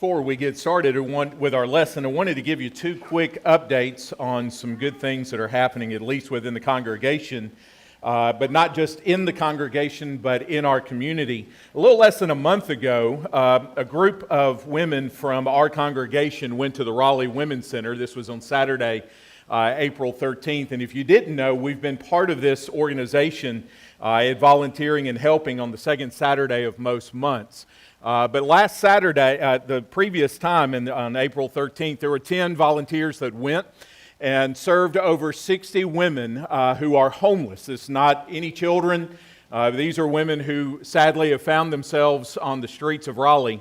Before we get started with our lesson, I wanted to give you two quick updates on some good things that are happening, at least within the congregation, but not just in the congregation, but in our community. A little less than a month ago, a group of women from our congregation went to the Raleigh Women's Center. This was on Saturday, April 13th. And if you didn't know, we've been part of this organization at volunteering and helping on the second Saturday of most months. But last Saturday, the previous time on April 13th, there were 10 volunteers that went and served over 60 women who are homeless. It's not any children. These are women who sadly have found themselves on the streets of Raleigh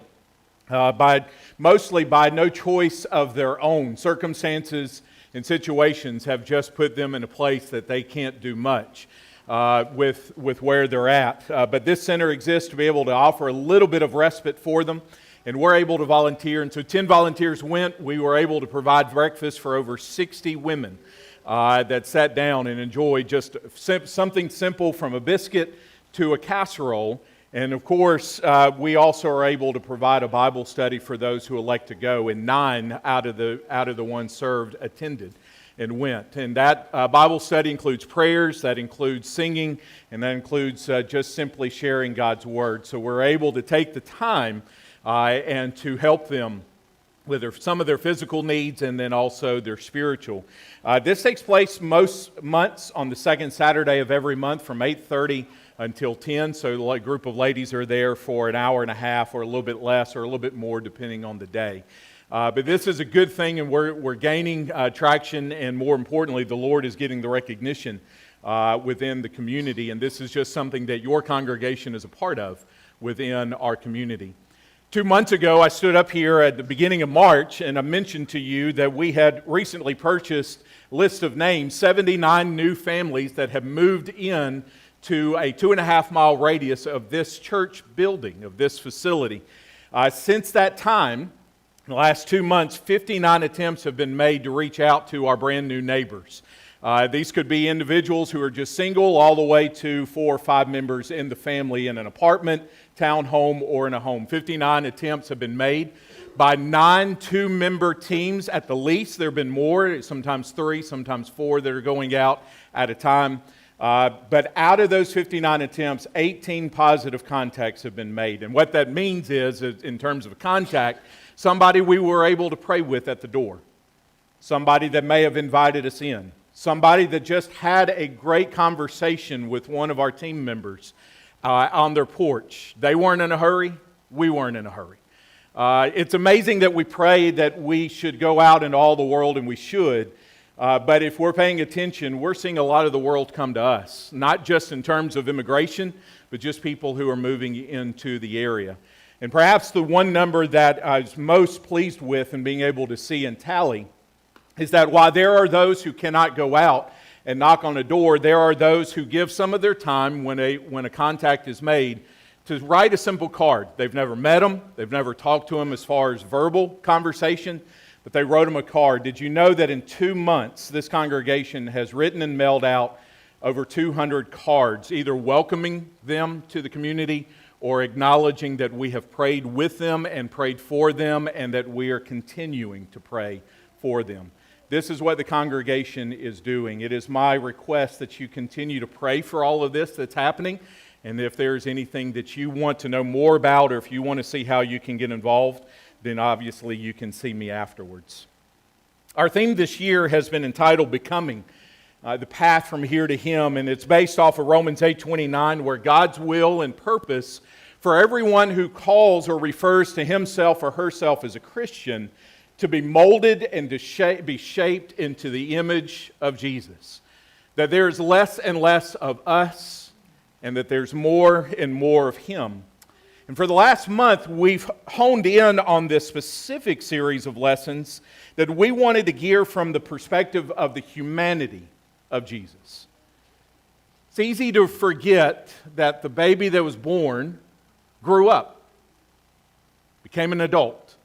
mostly by no choice of their own. Circumstances and situations have just put them in a place that they can't do much with where they're at. But this center exists to be able to offer a little bit of respite for them, and we're able to volunteer. And so 10 volunteers went. We were able to provide breakfast for over 60 women that sat down and enjoyed just something simple from a biscuit to a casserole. And of course, we also are able to provide a Bible study for those who elect to go, and 9 out of the ones served attended and went. And that Bible study includes prayers, that includes singing, and that includes just simply sharing God's Word. So we're able to take the time and to help them with some of their physical needs and then also their spiritual. This takes place most months on the second Saturday of every month from 8:30 until 10. So a group of ladies are there for an hour and a half or a little bit less or a little bit more depending on the day. But this is a good thing, and we're gaining traction, and more importantly, the Lord is getting the recognition within the community, and this is just something that your congregation is a part of within our community. 2 months ago, I stood up here at the beginning of March, and I mentioned to you that we had recently purchased a list of names, 79 new families that have moved in to a 2.5-mile radius of this church building, of this facility. Since that time, in the last 2 months, 59 attempts have been made to reach out to our brand new neighbors. These could be individuals who are just single all the way to 4 or 5 members in the family in an apartment, townhome, or in a home. 59 attempts have been made by 9 2-member teams at the least. There have been more, sometimes 3, sometimes 4 that are going out at a time. But out of those 59 attempts, 18 positive contacts have been made. And what that means is, in terms of a contact, somebody we were able to pray with at the door, somebody that may have invited us in, somebody that just had a great conversation with one of our team members on their porch. They weren't in a hurry. We weren't in a hurry. It's amazing that we pray that we should go out into all the world, and we should. But if we're paying attention, we're seeing a lot of the world come to us, not just in terms of immigration, but just people who are moving into the area. And perhaps the one number that I was most pleased with in being able to see and tally is that while there are those who cannot go out and knock on a door, there are those who give some of their time when a contact is made to write a simple card. They've never met them, they've never talked to them as far as verbal conversation, but they wrote them a card. Did you know that in 2 months, this congregation has written and mailed out over 200 cards, either welcoming them to the community or acknowledging that we have prayed with them and prayed for them and that we are continuing to pray for them. This is what the congregation is doing. It is my request that you continue to pray for all of this that's happening, and if there's anything that you want to know more about or if you want to see how you can get involved, then obviously you can see me afterwards. Our theme this year has been entitled Becoming, the path from here to Him, and it's based off of Romans 8:29, where God's will and purpose for everyone who calls or refers to himself or herself as a Christian to be molded and to be shaped into the image of Jesus. That there's less and less of us, and that there's more and more of Him. And for the last month, we've honed in on this specific series of lessons that we wanted to gear from the perspective of the humanity of Jesus. It's easy to forget that the baby that was born grew up, became an adult.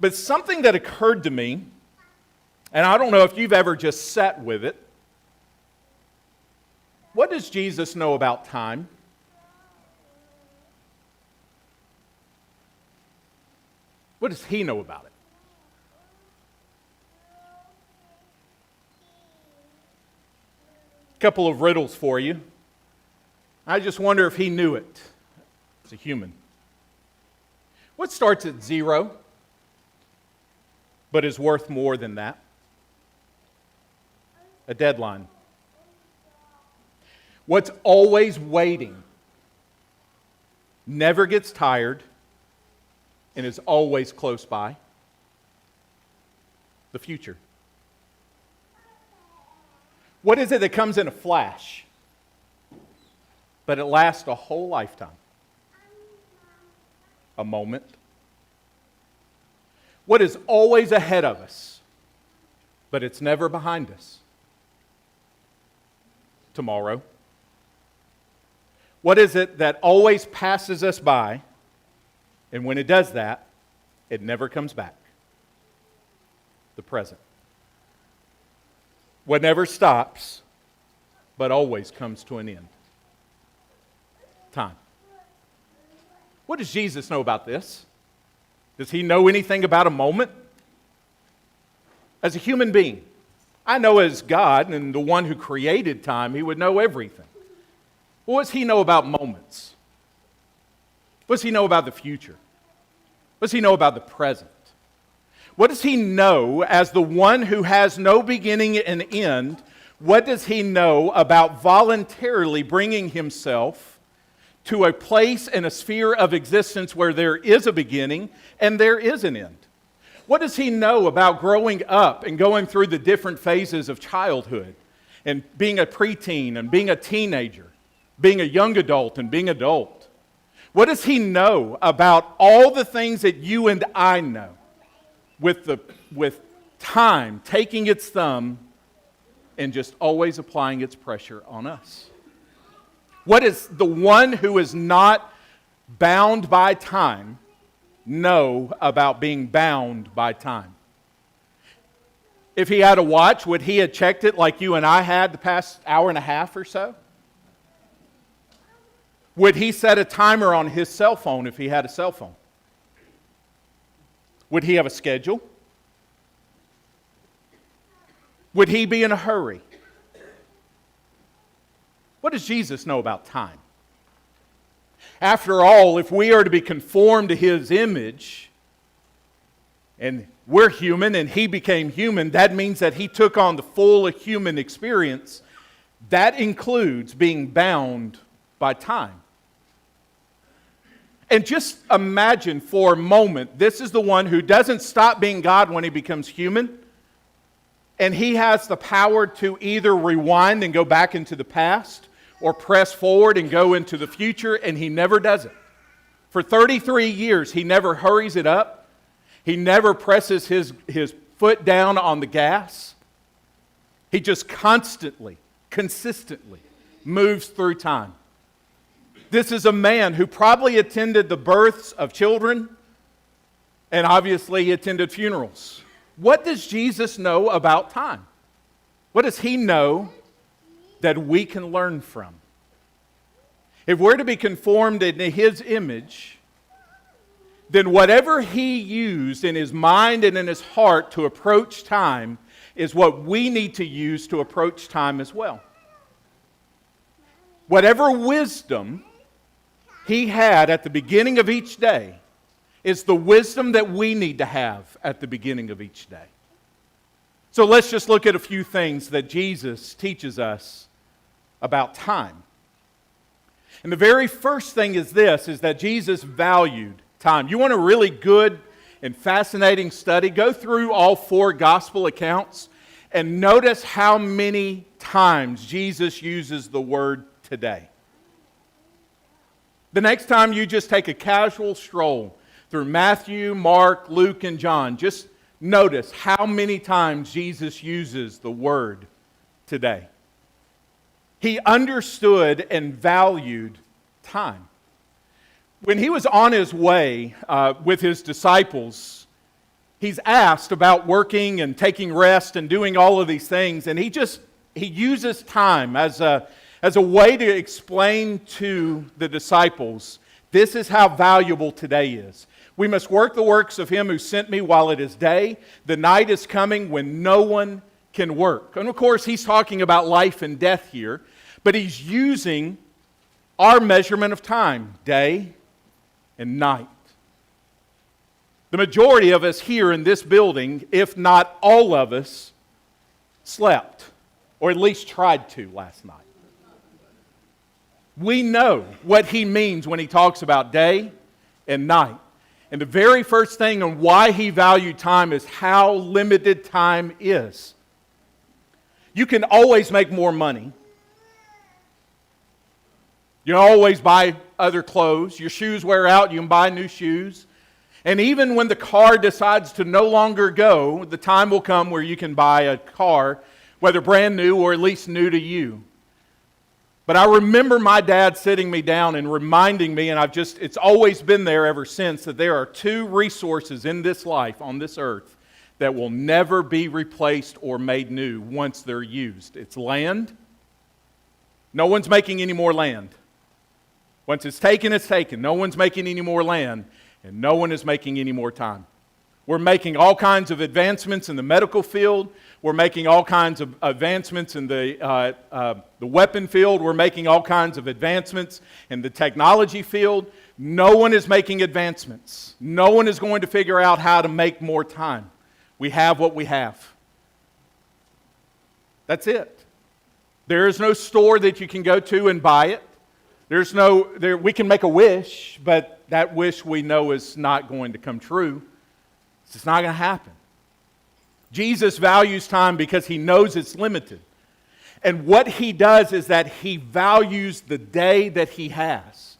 But something that occurred to me, and I don't know if you've ever just sat with it, what does Jesus know about time? What does he know about it? A couple of riddles for you. I just wonder if he knew it as a human. What starts at 0 but is worth more than that? A deadline. What's always waiting, never gets tired, and is always close by? The future. What is it that comes in a flash, but it lasts a whole lifetime? A moment. What is always ahead of us, but it's never behind us? Tomorrow. What is it that always passes us by, and when it does that, it never comes back? The present. What never stops, but always comes to an end? Time. What does Jesus know about this? Does he know anything about a moment? As a human being, I know as God and the one who created time, he would know everything. What does he know about moments? What does he know about the future? What does he know about the present? What does he know as the one who has no beginning and end? What does he know about voluntarily bringing himself to a place and a sphere of existence where there is a beginning and there is an end? What does he know about growing up and going through the different phases of childhood and being a preteen and being a teenager, being a young adult and being adult? What does he know about all the things that you and I know with time taking its thumb and just always applying its pressure on us? What does the one who is not bound by time know about being bound by time? If he had a watch, would he have checked it like you and I had the past hour and a half or so? Would he set a timer on his cell phone if he had a cell phone? Would he have a schedule? Would he be in a hurry? What does Jesus know about time? After all, if we are to be conformed to his image, and we're human and he became human, that means that he took on the full human experience. That includes being bound by time. And just imagine for a moment, this is the one who doesn't stop being God when he becomes human. And he has the power to either rewind and go back into the past or press forward and go into the future, and he never does it. For 33 years, he never hurries it up. He never presses his foot down on the gas. He just constantly, consistently moves through time. This is a man who probably attended the births of children, and obviously he attended funerals. What does Jesus know about time? What does he know that we can learn from? If we're to be conformed into his image, then whatever he used in his mind and in his heart to approach time is what we need to use to approach time as well. Whatever wisdom he had at the beginning of each day is the wisdom that we need to have at the beginning of each day. So let's just look at a few things that Jesus teaches us about time. And the very first thing is this, is that Jesus valued time. You want a really good and fascinating study? Go through all 4 gospel accounts and notice how many times Jesus uses the word today. The next time you just take a casual stroll through Matthew, Mark, Luke, and John, just notice how many times Jesus uses the word today. He understood and valued time. When he was on his way with his disciples, he's asked about working and taking rest and doing all of these things, and he uses time as a way to explain to the disciples, this is how valuable today is. We must work the works of him who sent me while it is day. The night is coming when no one can work. And of course, he's talking about life and death here, but he's using our measurement of time, day and night. The majority of us here in this building, if not all of us, slept, or at least tried to last night. We know what he means when he talks about day and night. And the very first thing on why he valued time is how limited time is. You can always make more money. You can always buy other clothes. Your shoes wear out, you can buy new shoes. And even when the car decides to no longer go, the time will come where you can buy a car, whether brand new or at least new to you. But I remember my dad sitting me down and reminding me, and it's always been there ever since, that there are two resources in this life, on this earth, that will never be replaced or made new once they're used. It's land. No one's making any more land. Once it's taken, it's taken. No one's making any more land, and no one is making any more time. We're making all kinds of advancements in the medical field. We're making all kinds of advancements in the weapon field. We're making all kinds of advancements in the technology field. No one is making advancements. No one is going to figure out how to make more time. We have what we have. That's it. There is no store that you can go to and buy it. We can make a wish, but that wish we know is not going to come true. It's not going to happen. Jesus values time because he knows it's limited. And what he does is that he values the day that he has.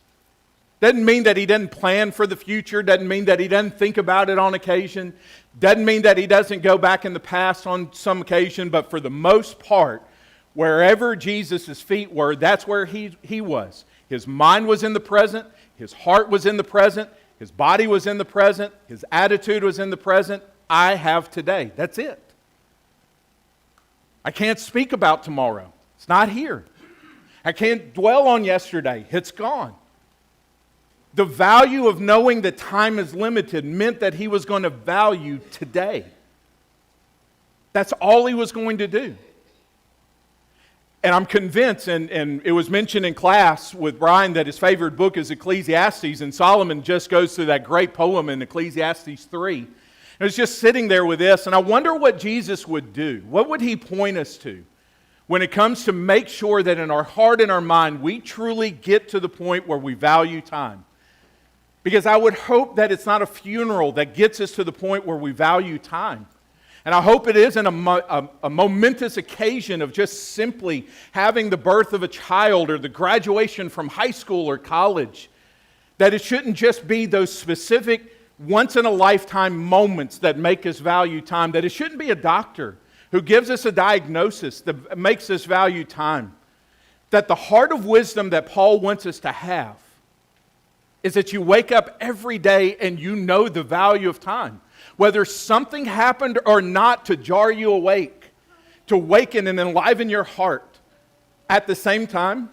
Doesn't mean that he doesn't plan for the future. Doesn't mean that he doesn't think about it on occasion. Doesn't mean that he doesn't go back in the past on some occasion. But for the most part, wherever Jesus' feet were, that's where he was. His mind was in the present. His heart was in the present. His body was in the present. His attitude was in the present. I have today. That's it. I can't speak about tomorrow. It's not here. I can't dwell on yesterday. It's gone. The value of knowing that time is limited meant that he was going to value today. That's all he was going to do. And I'm convinced, and it was mentioned in class with Brian, that his favorite book is Ecclesiastes, and Solomon just goes through that great poem in Ecclesiastes 3. And I was just sitting there with this, and I wonder what Jesus would do. What would he point us to when it comes to make sure that in our heart and our mind we truly get to the point where we value time? Because I would hope that it's not a funeral that gets us to the point where we value time. And I hope it isn't a momentous occasion of just simply having the birth of a child or the graduation from high school or college. That it shouldn't just be those specific once-in-a-lifetime moments that make us value time. That it shouldn't be a doctor who gives us a diagnosis that makes us value time. That the heart of wisdom that Paul wants us to have is that you wake up every day and you know the value of time. Whether something happened or not to jar you awake, to waken and enliven your heart. At the same time,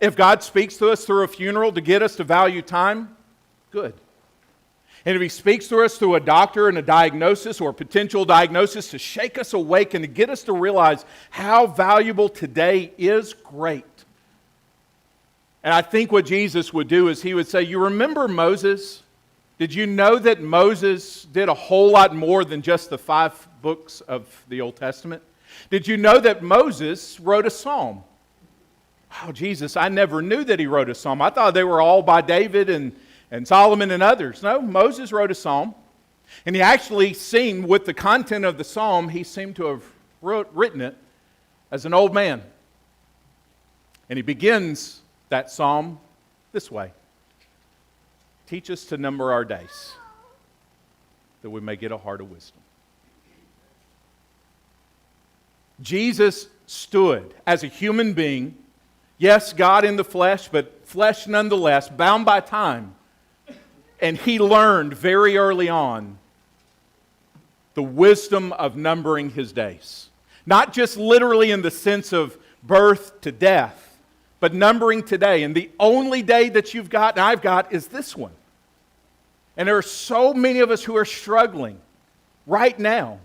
if God speaks to us through a funeral to get us to value time, good. And if he speaks to us through a doctor and a diagnosis or a potential diagnosis to shake us awake and to get us to realize how valuable today is, great. And I think what Jesus would do is he would say, you remember Moses? Did you know that Moses did a whole lot more than just the 5 books of the Old Testament? Did you know that Moses wrote a psalm? Oh, Jesus, I never knew that he wrote a psalm. I thought they were all by David and Solomon and others. No, Moses wrote a psalm. And he actually seemed, with the content of the psalm, he seemed to have written it as an old man. And he begins that psalm this way. Teach us to number our days, that we may get a heart of wisdom. Jesus stood as a human being, yes, God in the flesh, but flesh nonetheless, bound by time. And he learned very early on the wisdom of numbering his days. Not just literally in the sense of birth to death, but numbering today. And the only day that you've got and I've got is this one. And there are so many of us who are struggling right now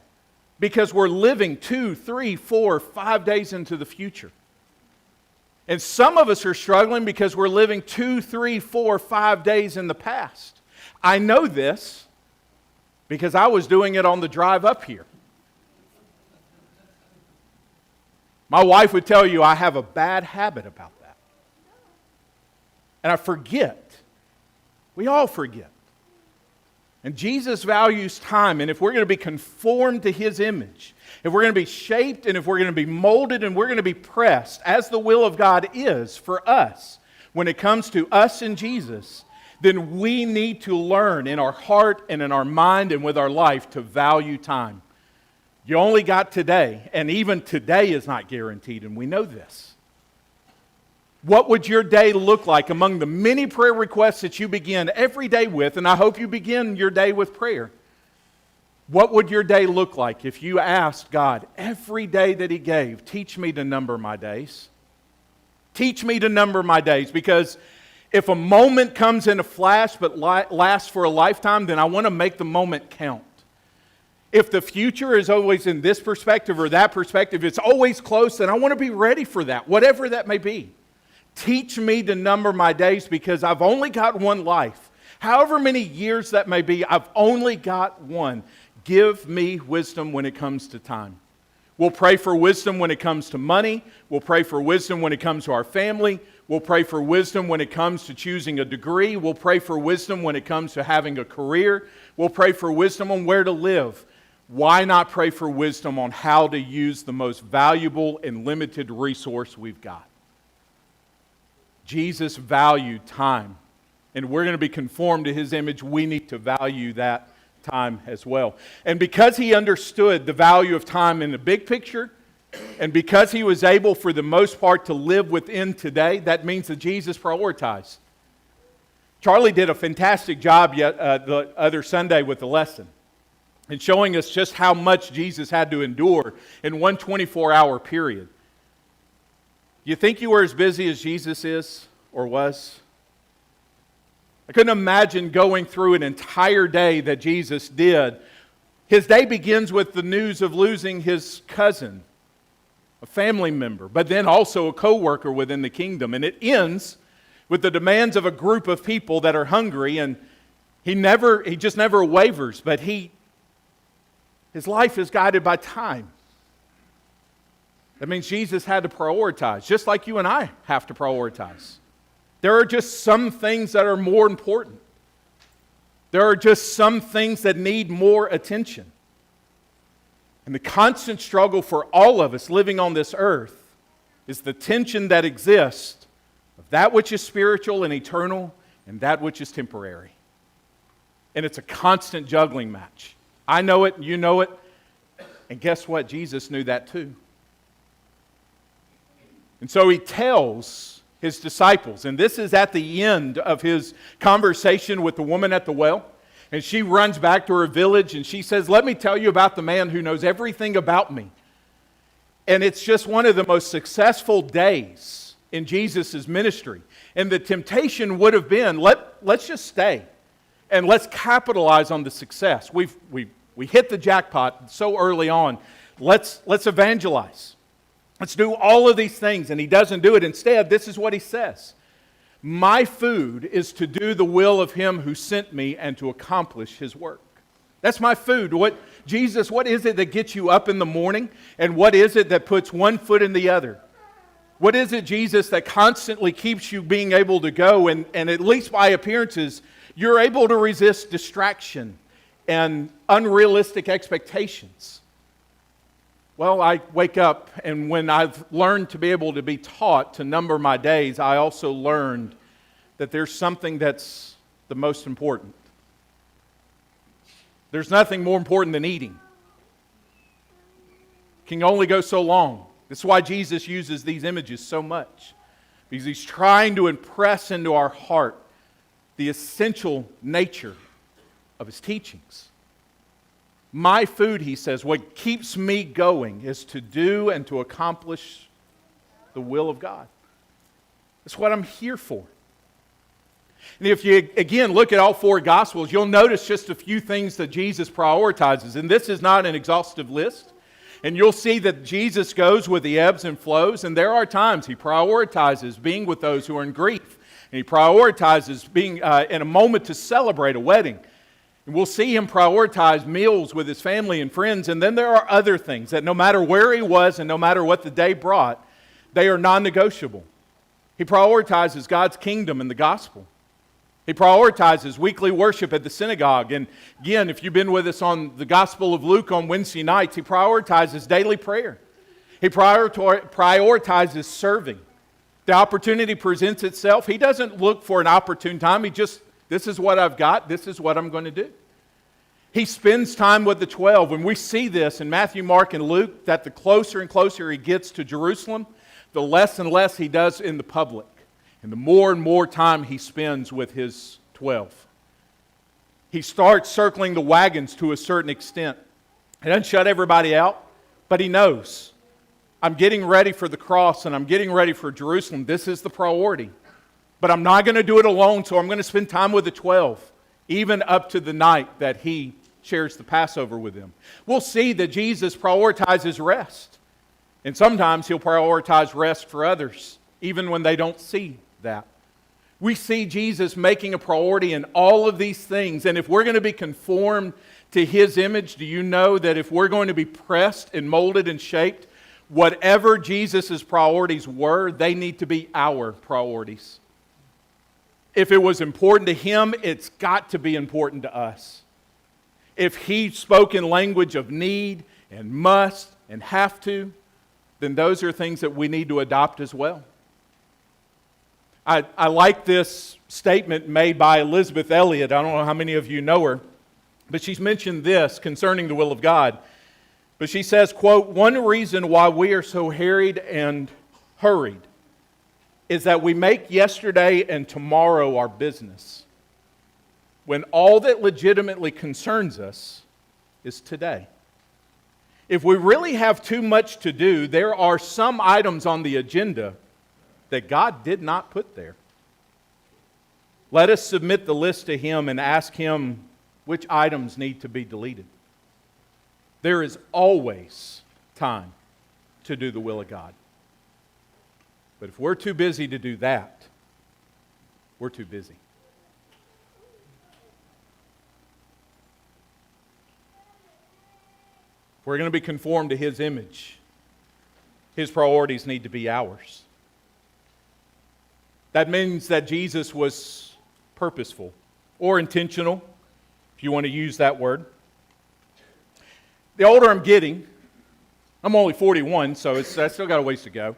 because we're living 2, 3, 4, 5 days into the future. And some of us are struggling because we're living 2, 3, 4, 5 days in the past. I know this because I was doing it on the drive up here. My wife would tell you I have a bad habit about that. And I forget. We all forget. And Jesus values time, and if we're going to be conformed to His image, if we're going to be shaped, and if we're going to be molded, and we're going to be pressed, as the will of God is for us, when it comes to us and Jesus, then we need to learn in our heart and in our mind and with our life to value time. You only got today, and even today is not guaranteed, and we know this. What would your day look like among the many prayer requests that you begin every day with? And I hope you begin your day with prayer. What would your day look like if you asked God every day that He gave, teach me to number my days? Teach me to number my days, because if a moment comes in a flash but lasts for a lifetime, then I want to make the moment count. If the future is always in this perspective or that perspective, it's always close, then I want to be ready for that, whatever that may be. Teach me to number my days, because I've only got one life. However many years that may be, I've only got one. Give me wisdom when it comes to time. We'll pray for wisdom when it comes to money. We'll pray for wisdom when it comes to our family. We'll pray for wisdom when it comes to choosing a degree. We'll pray for wisdom when it comes to having a career. We'll pray for wisdom on where to live. Why not pray for wisdom on how to use the most valuable and limited resource we've got? Jesus valued time, and we're going to be conformed to His image. We need to value that time as well. And because He understood the value of time in the big picture, and because He was able for the most part to live within today, that means that Jesus prioritized. Charlie did a fantastic job the other Sunday with the lesson, and showing us just how much Jesus had to endure in one 24-hour period. You think you were as busy as Jesus is or was? I couldn't imagine going through an entire day that Jesus did. His day begins with the news of losing his cousin, a family member, but then also a co-worker within the kingdom. And it ends with the demands of a group of people that are hungry, and he just never wavers, but his life is guided by time. That means Jesus had to prioritize, just like you and I have to prioritize. There are just some things that are more important. There are just some things that need more attention. And the constant struggle for all of us living on this earth is the tension that exists of that which is spiritual and eternal and that which is temporary. And it's a constant juggling match. I know it, you know it, and guess what? Jesus knew that too. And so He tells His disciples, and this is at the end of His conversation with the woman at the well, and she runs back to her village and she says, let me tell you about the man who knows everything about me. And it's just one of the most successful days in Jesus' ministry. And the temptation would have been, let's just stay and let's capitalize on the success. We hit the jackpot so early on. Let's evangelize. Let's do all of these things. And He doesn't do it. Instead, this is what He says. My food is to do the will of Him who sent me and to accomplish His work. That's my food. Jesus, what is it that gets you up in the morning? And what is it that puts one foot in the other? What is it, Jesus, that constantly keeps you being able to go? And at least by appearances, you're able to resist distraction and unrealistic expectations. Well, I wake up, and when I've learned to be able to be taught to number my days, I also learned that there's something that's the most important. There's nothing more important than eating. It can only go so long. That's why Jesus uses these images so much, because He's trying to impress into our heart the essential nature of His teachings. My food, He says, what keeps me going is to do and to accomplish the will of God. That's what I'm here for. And if you, again, look at all four Gospels, you'll notice just a few things that Jesus prioritizes. And this is not an exhaustive list. And you'll see that Jesus goes with the ebbs and flows, and there are times He prioritizes being with those who are in grief. And He prioritizes being in a moment to celebrate a wedding. And we'll see Him prioritize meals with His family and friends. And then there are other things that no matter where He was and no matter what the day brought, they are non-negotiable. He prioritizes God's kingdom and the gospel. He prioritizes weekly worship at the synagogue. And again, if you've been with us on the Gospel of Luke on Wednesday nights, He prioritizes daily prayer. He prioritizes serving. The opportunity presents itself. He doesn't look for an opportune time. He just, this is what I've got. This is what I'm going to do. He spends time with the 12. And we see this in Matthew, Mark, and Luke, that the closer and closer He gets to Jerusalem, the less and less He does in the public. And the more and more time He spends with His 12. He starts circling the wagons to a certain extent. He doesn't shut everybody out, but He knows, I'm getting ready for the cross and I'm getting ready for Jerusalem. This is the priority. But I'm not going to do it alone, so I'm going to spend time with the 12, even up to the night that He shares the Passover with them. We'll see that Jesus prioritizes rest. And sometimes He'll prioritize rest for others, even when they don't see that. We see Jesus making a priority in all of these things. And if we're going to be conformed to His image, do you know that if we're going to be pressed and molded and shaped, whatever Jesus' priorities were, they need to be our priorities. If it was important to Him, it's got to be important to us. If He spoke in language of need and must and have to, then those are things that we need to adopt as well. I like this statement made by Elizabeth Elliot. I don't know how many of you know her, but she's mentioned this concerning the will of God. But she says, quote, "One reason why we are so harried and hurried is that we make yesterday and tomorrow our business, when all that legitimately concerns us is today. If we really have too much to do, there are some items on the agenda that God did not put there. Let us submit the list to Him and ask Him which items need to be deleted. There is always time to do the will of God. But if we're too busy to do that, we're too busy." If we're going to be conformed to His image, His priorities need to be ours. That means that Jesus was purposeful or intentional, if you want to use that word. The older I'm getting, I'm only 41, so I still got a ways to go.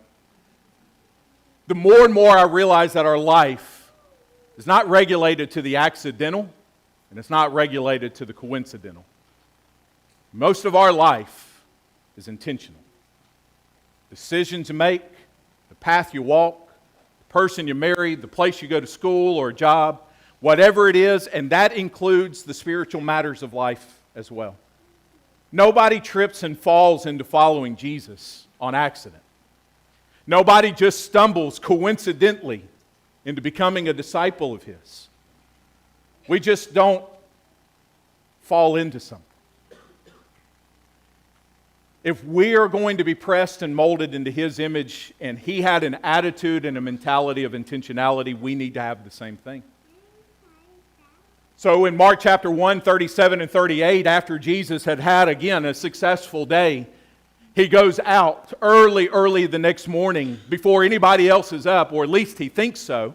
The more and more I realize that our life is not regulated to the accidental, and it's not regulated to the coincidental. Most of our life is intentional. Decisions you make, the path you walk, the person you marry, the place you go to school or a job, whatever it is, and that includes the spiritual matters of life as well. Nobody trips and falls into following Jesus on accident. Nobody just stumbles coincidentally into becoming a disciple of His. We just don't fall into something. If we are going to be pressed and molded into His image, and He had an attitude and a mentality of intentionality, we need to have the same thing. So in Mark chapter 1, 37 and 38, after Jesus had again a successful day, He goes out early the next morning before anybody else is up, or at least he thinks so,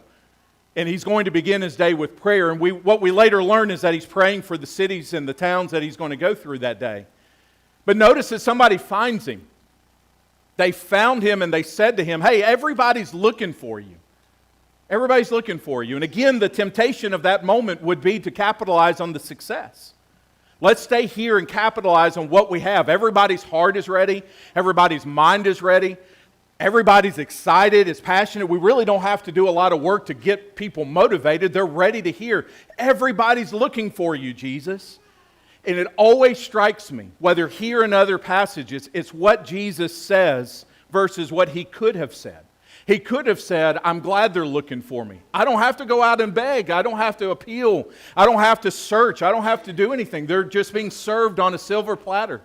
and He's going to begin His day with prayer. And what we later learn is that He's praying for the cities and the towns that He's going to go through that day. But notice that somebody finds Him. They found Him and they said to Him, "Hey, everybody's looking for you. Everybody's looking for you." And again, the temptation of that moment would be to capitalize on the success. Let's stay here and capitalize on what we have. Everybody's heart is ready. Everybody's mind is ready. Everybody's excited, is passionate. We really don't have to do a lot of work to get people motivated. They're ready to hear. Everybody's looking for you, Jesus. And it always strikes me, whether here in other passages, it's what Jesus says versus what He could have said. He could have said, I'm glad they're looking for me. I don't have to go out and beg. I don't have to appeal. I don't have to search. I don't have to do anything. They're just being served on a silver platter.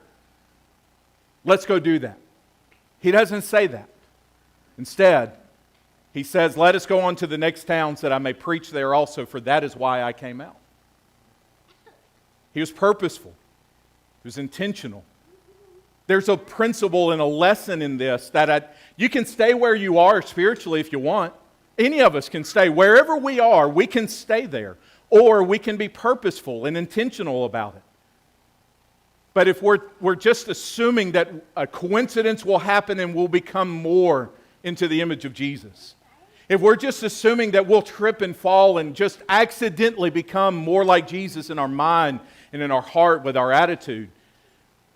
Let's go do that. He doesn't say that. Instead, he says, let us go on to the next towns that I may preach there also, for that is why I came out. He was purposeful. He was intentional. There's a principle and a lesson in this that you can stay where you are spiritually if you want. Any of us can stay. Wherever we are, we can stay there. Or we can be purposeful and intentional about it. But if we're just assuming that a coincidence will happen and we'll become more into the image of Jesus, if we're just assuming that we'll trip and fall and just accidentally become more like Jesus in our mind and in our heart with our attitude,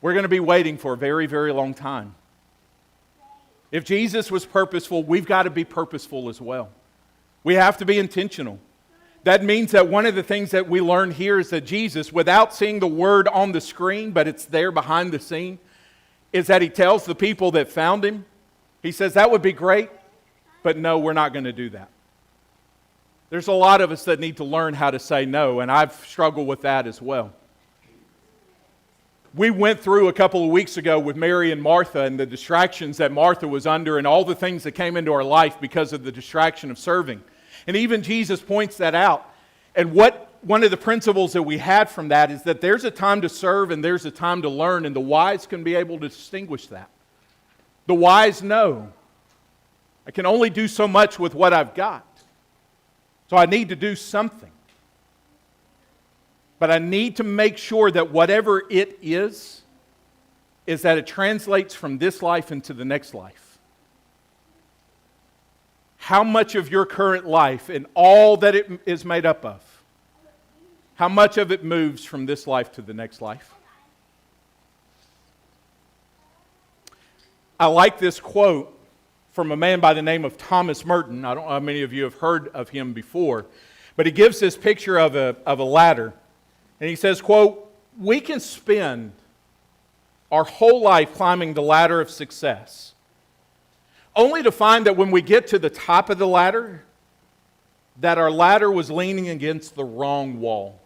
we're going to be waiting for a very, very long time. If Jesus was purposeful, we've got to be purposeful as well. We have to be intentional. That means that one of the things that we learn here is that Jesus, without seeing the word on the screen, but it's there behind the scene, is that he tells the people that found him, he says, that would be great, but no, we're not going to do that. There's a lot of us that need to learn how to say no, and I've struggled with that as well. We went through a couple of weeks ago with Mary and Martha and the distractions that Martha was under and all the things that came into our life because of the distraction of serving. And even Jesus points that out. And one of the principles that we had from that is that there's a time to serve and there's a time to learn, and the wise can be able to distinguish that. The wise know, I can only do so much with what I've got. So I need to do something. But I need to make sure that whatever it is that it translates from this life into the next life. How much of your current life and all that it is made up of, how much of it moves from this life to the next life? I like this quote from a man by the name of Thomas Merton. I don't know how many of you have heard of him before, but he gives this picture of a ladder. And he says, quote, we can spend our whole life climbing the ladder of success, only to find that when we get to the top of the ladder, that our ladder was leaning against the wrong wall.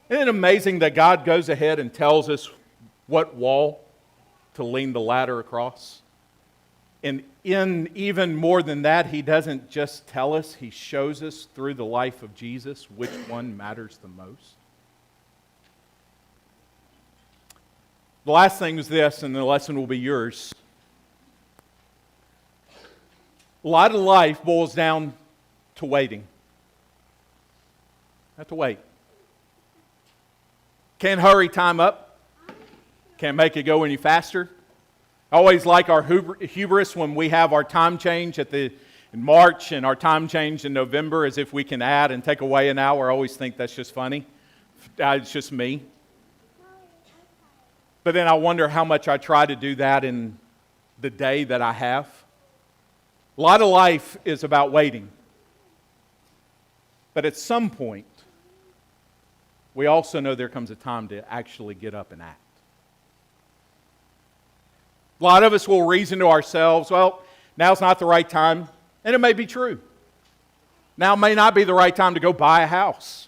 Isn't it amazing that God goes ahead and tells us what wall to lean the ladder across? And in even more than that, he doesn't just tell us, he shows us through the life of Jesus which one matters the most. The last thing is this, and the lesson will be yours. A lot of life boils down to waiting. Have to wait. Can't hurry time up. Can't make it go any faster. I always like our hubris when we have our time change in March and our time change in November, as if we can add and take away an hour. I always think that's just funny. It's just me. But then I wonder how much I try to do that in the day that I have. A lot of life is about waiting. But at some point, we also know there comes a time to actually get up and act. A lot of us will reason to ourselves, well, now's not the right time, and it may be true. Now may not be the right time to go buy a house.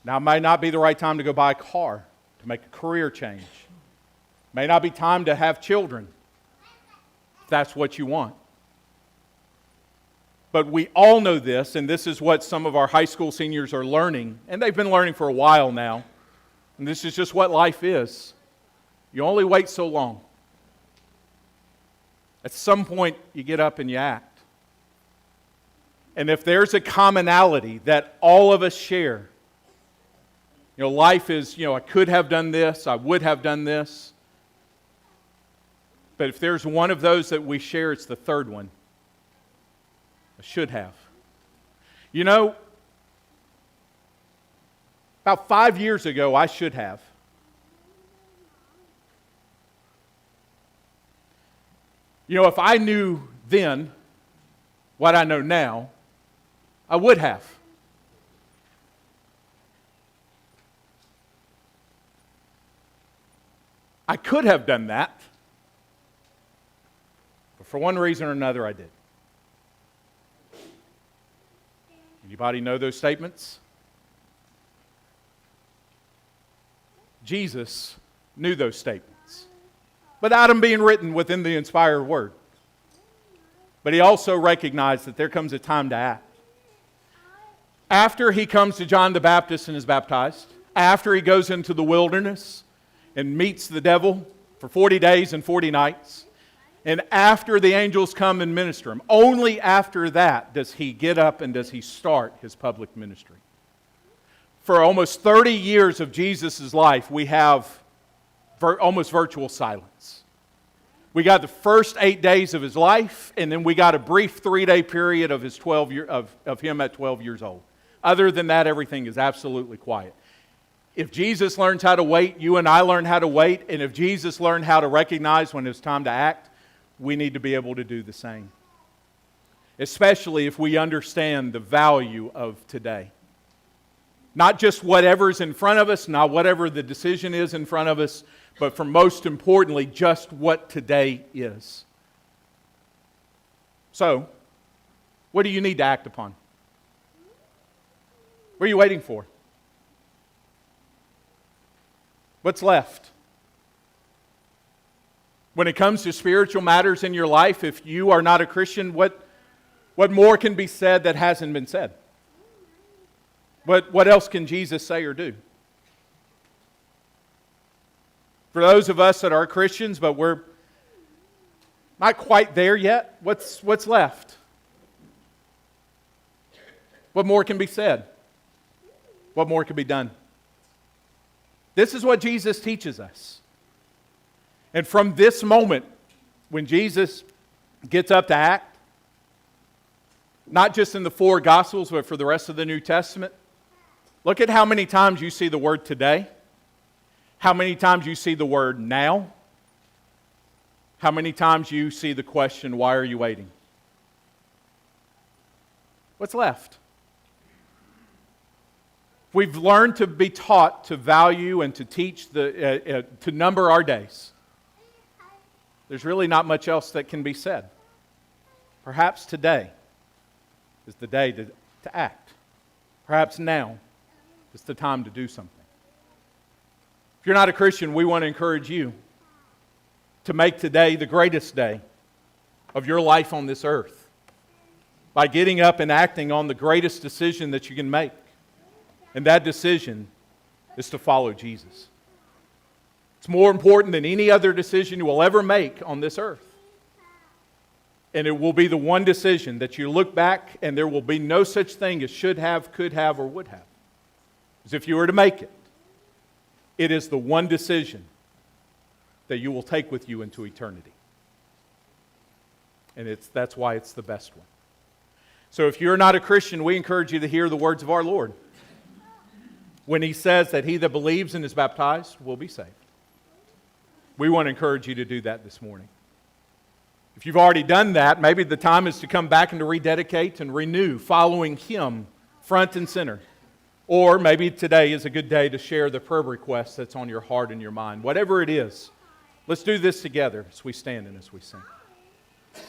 Now may not be the right time to go buy a car, to make a career change. May not be time to have children, if that's what you want. But we all know this, and this is what some of our high school seniors are learning, and they've been learning for a while now, and this is just what life is. You only wait so long. At some point, you get up and you act. And if there's a commonality that all of us share, life is, I could have done this, I would have done this. But if there's one of those that we share, it's the third one. I should have. About 5 years ago, I should have. If I knew then what I know now, I would have. I could have done that, but for one reason or another I did. Anybody know those statements? Jesus knew those statements without them being written within the inspired word. But he also recognized that there comes a time to act. After he comes to John the Baptist and is baptized, after he goes into the wilderness and meets the devil for 40 days and 40 nights, and after the angels come and minister him, only after that does he get up and does he start his public ministry. For almost 30 years of Jesus' life, we have almost virtual silence. We got the first 8 days of his life, and then we got a brief 3-day period of his of him at 12 years old. Other than that, everything is absolutely quiet. If Jesus learns how to wait, you and I learn how to wait, and if Jesus learned how to recognize when it's time to act, we need to be able to do the same. Especially if we understand the value of today. Not just whatever's in front of us, not whatever the decision is in front of us, but for most importantly, just what today is. So, what do you need to act upon? What are you waiting for? What's left? When it comes to spiritual matters in your life, if you are not a Christian, what more can be said that hasn't been said? What else can Jesus say or do? For those of us that are Christians, but we're not quite there yet, what's left? What more can be said? What more can be done? This is what Jesus teaches us. And from this moment, when Jesus gets up to act, not just in the 4 Gospels, but for the rest of the New Testament, look at how many times you see the word today, how many times you see the word now, how many times you see the question, why are you waiting? What's left? We've learned to be taught to value and to teach, to number our days. There's really not much else that can be said. Perhaps today is the day to act. Perhaps now is the time to do something. If you're not a Christian, we want to encourage you to make today the greatest day of your life on this earth by getting up and acting on the greatest decision that you can make. And that decision is to follow Jesus. It's more important than any other decision you will ever make on this earth. And it will be the one decision that you look back and there will be no such thing as should have, could have, or would have. As if you were to make it. It is the one decision that you will take with you into eternity. And that's why it's the best one. So if you're not a Christian, we encourage you to hear the words of our Lord when He says that he that believes and is baptized will be saved. We want to encourage you to do that this morning. If you've already done that, maybe the time is to come back and to rededicate and renew, following Him front and center. Or maybe today is a good day to share the prayer request that's on your heart and your mind. Whatever it is, let's do this together as we stand and as we sing.